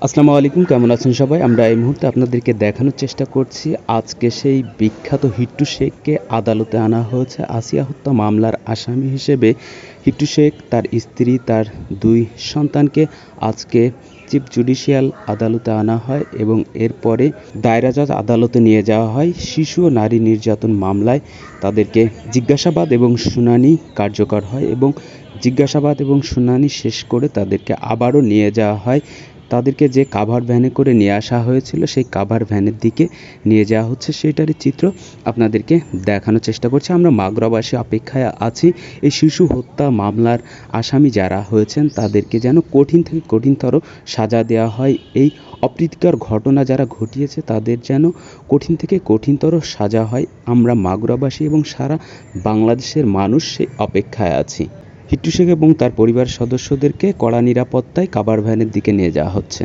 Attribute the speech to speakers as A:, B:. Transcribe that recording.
A: আসসালামু আলাইকুম, কেমন আছেন সবাই? আমরা এই মুহূর্তে আপনাদেরকে দেখানোর চেষ্টা করছি আজকে সেই বিখ্যাত হিট্টু শেখকে আদালতে আনা হয়েছে আসিয়া হত্যা মামলার আসামি হিসেবে। হিট্টু শেখ, তার স্ত্রী, তার 2 সন্তানকে আজকে চিফ জুডিশিয়াল আদালতে আনা হয় এবং এরপরে দায়রা জজ আদালতে নিয়ে যাওয়া হয়। শিশু ও নারী নির্যাতন মামলায় তাদেরকে জিজ্ঞাসাবাদ এবং শুনানি কার্যকর হয় এবং জিজ্ঞাসাবাদ এবং শুনানি শেষ করে তাদেরকে আবারও নিয়ে যাওয়া হয়। তাদেরকে যে কাভার ভ্যানে করে নিয়ে আসা হয়েছিল সেই কাভার ভ্যানের দিকে নিয়ে যাওয়া হচ্ছে, সেটারই চিত্র আপনাদেরকে দেখানোর চেষ্টা করছি। আমরা মাগুরাবাসী অপেক্ষায় আছি এই শিশু হত্যা মামলার আসামি যারা হয়েছেন তাদেরকে যেন কঠিন থেকে কঠিনতর সাজা দেওয়া হয়। এই অপ্রীতিকর ঘটনা যারা ঘটিয়েছে তাদের যেন কঠিন থেকে কঠিনতর সাজা হয়। আমরা মাগুরাবাসী এবং সারা বাংলাদেশের মানুষ সেই অপেক্ষায় আছি। হিট্টু শেখ এবং তার পরিবার সদস্যদেরকে কড়া নিরাপত্তায় কাভার ভ্যানের দিকে নিয়ে যাওয়া হচ্ছে।